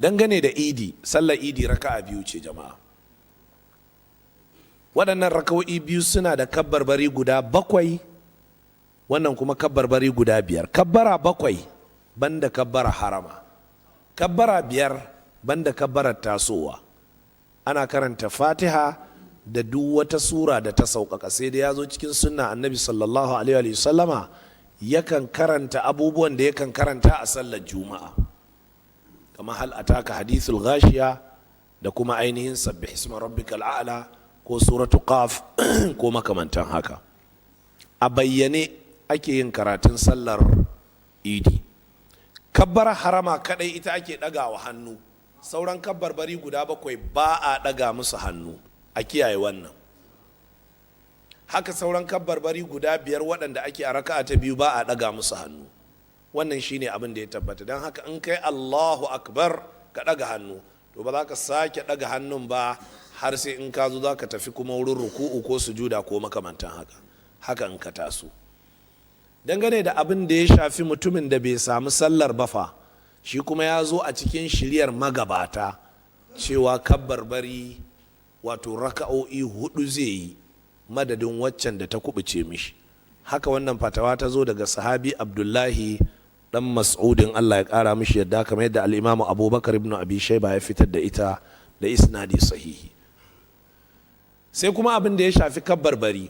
dangane da idi, sallar idi raka'a biyu ce jama'a. Waɗannan raka'o'i biyu suna da kabbarbari guda 7, wannan kuma kabbarbari guda 5. Kabbara 7 banda kabbara harama, kabbara 5 banda kabbarar tasowa. Ana karanta Fatiha da duk wata sura da ta sauƙaƙa, sai da ya zo cikin sunna annabi sallallahu alaihi wasallama yakan karanta abubuwan da yakan karanta a sallar juma'a, kamar hal ataka hadithul ghashiya da kuma ainihin sabbih isma rabbikal a'la ko suratu qaf ko makamantan haka. A bayyane ake yin karatun sallar idi. Kabbar harama kadai ita ake ɗagawa hannu, sauran kabbarbari guda 7 ba a ɗaga musu hannu, a kiyaye wannan. Haka sauran kabbarbari guda 5 waɗanda ake a raka'a ta biyu ba a ɗaga musu hannu. Wannan shine abin da ya tabbata. Don haka in kai Allahu akbar ka ɗaga hannu, to ba za ka sake ɗaga hannun ba har sai in ka zo za ka tafi kuma wurin ruku'u ko sujuda ko makamantan haka. Haka in ka taso. Dangane da abin da ya shafi mutumin da bai samu sallar bafa, shi kuma ya zo a cikin shiryar magabata cewa kabbarbari wato raka'o'i 4 zai yi madadin waccan da ta kubuce mishi. Haka wannan fatawa ta zo daga sahabi Abdullahi dan Mas'udin, Allah ya kara mishi yadda, kamar yadda al-Imam Abubakar ibn Abi Shayba ya fitar da ita da isnadi sahihi. Sai kuma abin da ya shafi kabbarbari,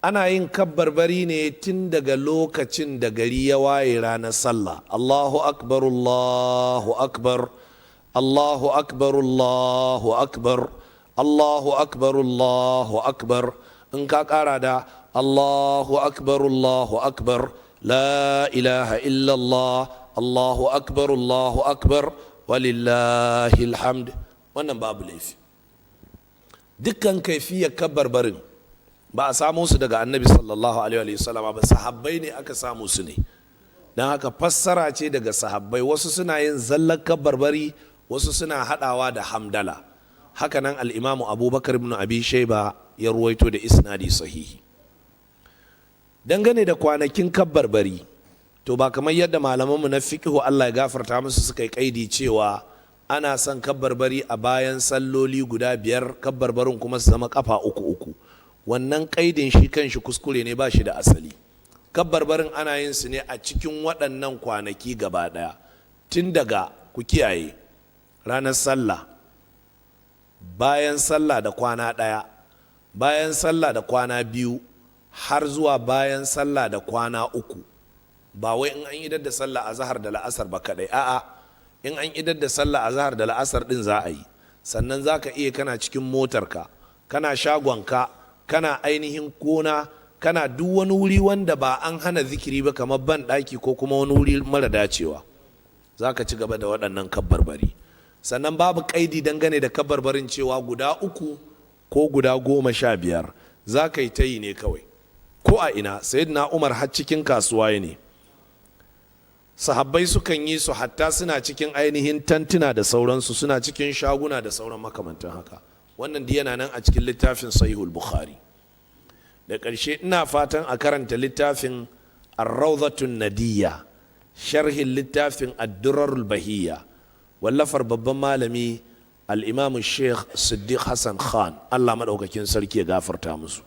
ana yin kabbarbari ne tun daga lokacin da gari ya waye ranar sallah. Allahu akbar, Allahu akbar, Allahu akbar, Allahu akbar, Allahu akbar, Allahu akbar. In ka kara da Allahu akbar, Allahu akbar, la ilaha illallah, Allahu akbar, Allahu akbar, walillahil hamd. Wannan babu laifi. Dukkan kaifiyar kabbarbarin ba a samu su daga annabi sallallahu alaihi wasallam ba, sahabbai ne aka samu su ne. Don haka fassara ce daga sahabbai, wasu suna yin zallar kabbarbari, wasu suna hadawa da hamdala. Hakanan al-Imamu Abubakar ibn Abi Shayba ya ruwaito da isnadi sahihi. Dangane da kwanakin kabbarbari, to ba kamar yadda malamanmu na fiqhu Allah ya gafarta musu suka yi kaidi cewa ana son kabbarbari a bayan salloli guda 5, kabbarbarin kuma su zama kafa 3. Wannan kaidin shi kanshi kuskure ne, ba shi da asali. Kabbarbarin ana yin su ne a cikin waɗannan kwanaki gaba ɗaya, tun daga, ku kiyaye, ranar sallah, bayan sallah da kwana 1, bayan sallah da kwana 2, har zuwa bayan sallah da kwana 3. Ba wai in an idar da sallah a zahar da la'asar ba kadai, a'a, in an idar da sallah a zahar da la'asar din za a yi. Sannan za ka iya kana cikin motarka, kana shagonka, kana ainihin kona, kana duk wani wuri wanda ba an hana zikiri ba, kamar ban ɗaki ko kuma wani wuri mara dacewa, za ka ci gaba da waɗannan kabbarbari. Sannan babu ƙaidi dangane da kabbarbarin cewa guda 3 ko guda 15, za ka yi ta yi ne kawai ko a ina. Sayyidina Umar har cikin kasuwa ne, sahabbai sukan yi su hatta suna cikin ainihin tantuna da sauransu, suna cikin shaguna da sauran makamantan haka. Wannan da yana nan a cikin littafin Sahihul Bukhari. Da ƙarshe ina fatan a karanta littafin Ar-Rawdatun Nadiyya, sharhin littafin Ad-Durarul Bahiyya, wallafar babban malami al-Imam Sheikh Siddiq Hassan Khan, Allah madaukakin sarki ya gafarta musu.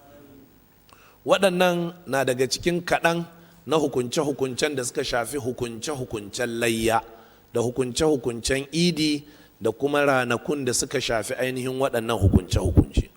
Waɗannan na daga cikin kaɗan na hukunce-hukuncen da suka shafi hukunce-hukuncen layya da hukunce-hukuncen idi da kuma ranakun da suka shafi ainihin waɗannan hukunce-hukunce.